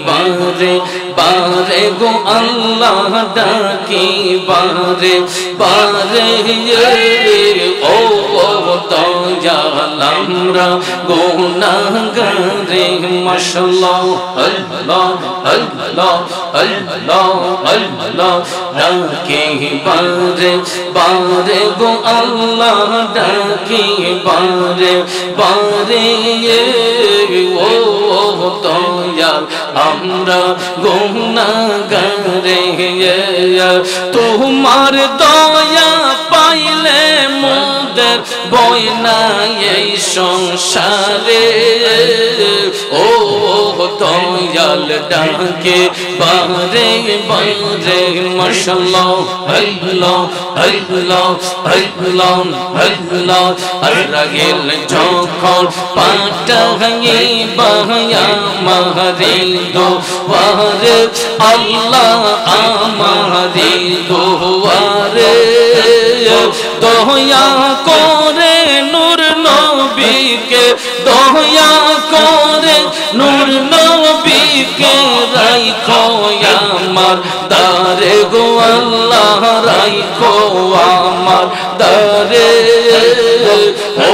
বারে বারে গো আল্লাহ ডাকি বারে বারে ও দয়াল আমরা গুনাহগারে মাশাআল্লাহ আল্লাহ আল্লাহ আল্লাহ আল্লাহ ডাকি বারে বারে গো আল্লাহ ডাকি বারে বারে ও দয়াল আমরা গুনাহগারে তোমার দয়া পাইলে মোদের বয় না এই সংসারে ও দয়াল ডাকে বারে বারে মাশাআল্লাহ আল্লাহ আল্লাহ আল্লাহ আল্লাহ আরাগেল যখন পাঠাইবা আমারে দুয়ারে আল্লাহ আমারে দুয়ারে দয়া করে নূর নবীকে দয়া করে নূর নবীকে রাইখো আমার দারে গো আল্লাহ রাইখো আমার দারে ও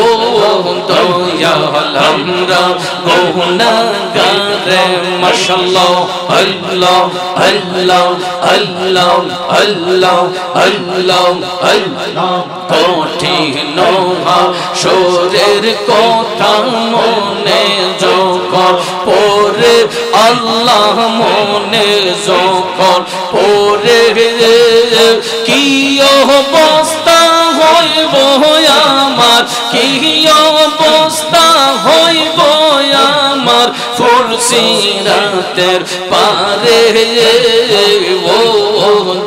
দয়াল আমরা গুনাহগারে মাশাআল্লাহ আল্লাহ আল্লাহ আল্লাহ আল্লাহ আল্লাহ আল্লাহ কঠিন হাসরের কথা মনে যখন পড়ে আল্লাহ মনে যখন পড়ে কি অবস্থা হইব আমার কি অবস্থা হইব আমার ফুলসিরাতের পারে ও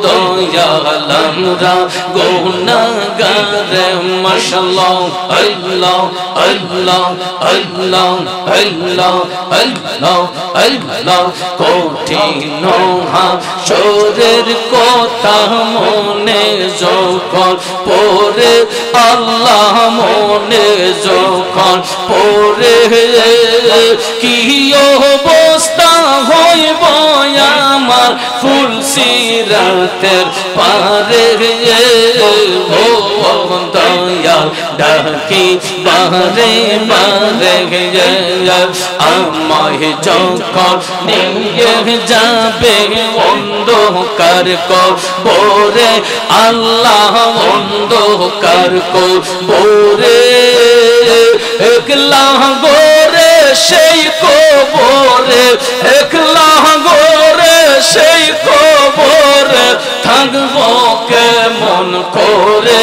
দয়াল আমরা গুনাহগারে মাশাআল্লাহ আল্লাহ আল্লাহ আল্লাহ আল্লাহ আল্লাহ আল্লাহ কঠিন হাসরের কথা মনে যখন পড়ে আল্লাহ মনে যখন পড়ে কি অবস্থা হইব আমার ফুলসিরাতের পারে ও দয়াল ডাকি বারে বারে আমায় যখন নিয়ে যাবে অন্ধকার কবরে আল্লাহ অন্ধকার কবরে একলা গোরে সেই কবরে একলা গোরে সেই কবরে থাকবো কেমন করে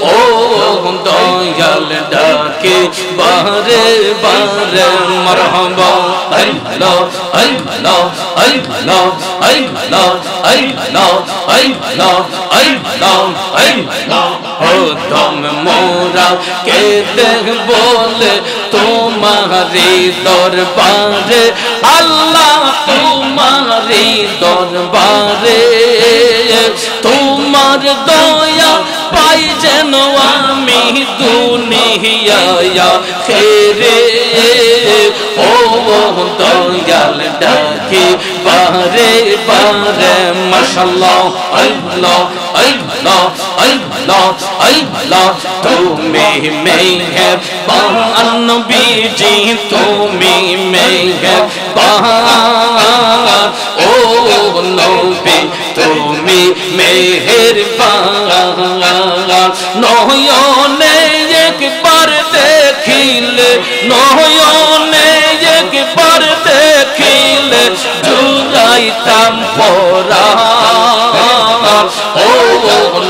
ও দয়াল ডাকে বারে বারে মারহাবা আল্লাহ আল্লাহ আল্লাহ আল্লাহ আল্লাহ আল্লাহ আল্লাহ আল্লাহ ও তুম মোরা কে দেখ বলে তোমারি দরবারে আল্লাহ তোমারি দরবারে তোমার দয়া পাই যেন আমি দুনিয়া খেরে ও দয়াল ডাকি বারে বারে মাশাআল্লাহ আল্লাহ আল্লাহ আল্লাহ আল্লাহ তুমি মেহেরবান নবীজি তুমি মেহেরবান ও নবী তুমি মেহেরবান নয়নে একবার দেখিলে নয়নে একবার দেখিলে জুড়াইতাম পরাণ ও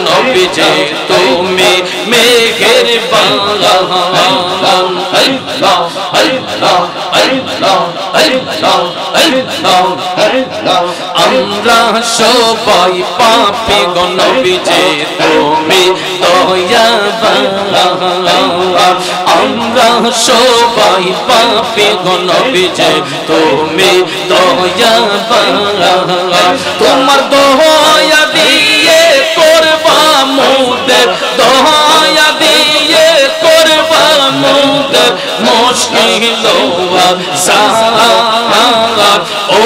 নবীজি তুমি মেহেরবান আল্লাহ আল্লাহ আল্লাহ আল্লাহ আল্লাহ আল্লাহ আমরা সবাই পাপী গো নবীজি তুমি দয়াবান আমরা সবাই পাপী গো নবীজি তুমি দয়াবান তোমার দয়া দিয়ে করবা মোদের দয়া দিয়ে করবা মোদের মুশকিল আসান ও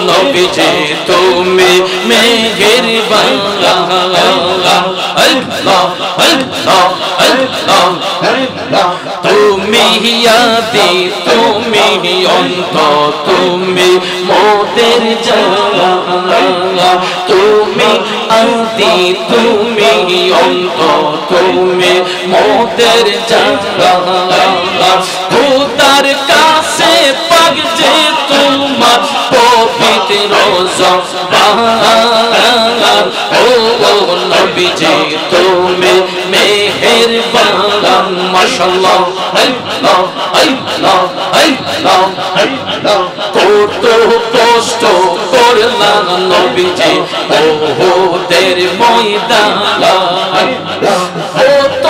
নবীজি তুমি মেহেরবান আল্লাহ আল্লাহ আল্লাহ তুমি আদি তুমি অন্ত তুমি মোদের জানা তুমি আদি তুমি অন্ত তুমি মোদের জানা খোদার কাছে পাক যে তোমার পবিত্র জবান ও নবীজি তুমি মেহেরবান মাশাআল্লাহ আল্লাহ আল্লাহ আল্লাহ আল্লাহ কত কষ্ট করলাম নবীজি ওহুদের ময়দানে কত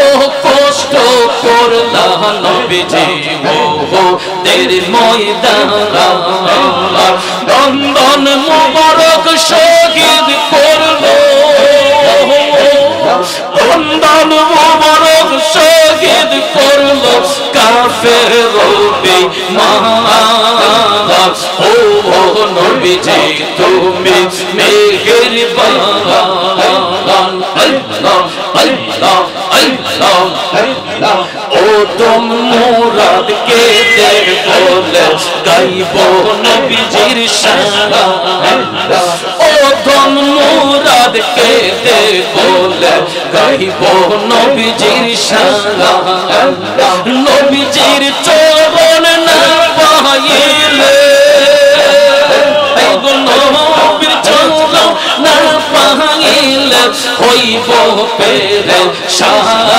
কষ্ট করলাম নবীজি ওহুদের ময়দানে দন্দন মোবারক শহীদ করলো দন্দন মোবারক শহীদ করলো কাফের বেঈমান ও নবীজি তুমি মেহেরবান আল্লাহ আল্লাহ আল্লাহ ও তুম মুরাদ কে দে বলে গাইব নবীজির শান ও তুম মুরাদ কে দে বলে গাইব নবীজির শান নবীজির চরণ না পাইলে নবীর চরণ না পাইলে হইব পেরেশান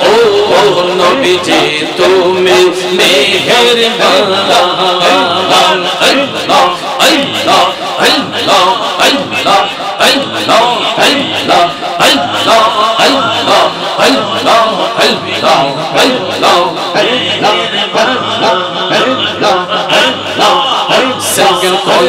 ও নবীজি তুমি মেহেরবান আল্লাহ আল্লাহ আল্লাহ আল্লাহ আল্লাহ আল্লাহ আল্লাহ আল্লাহ আল্লাহ আল্লাহ আল্লাহ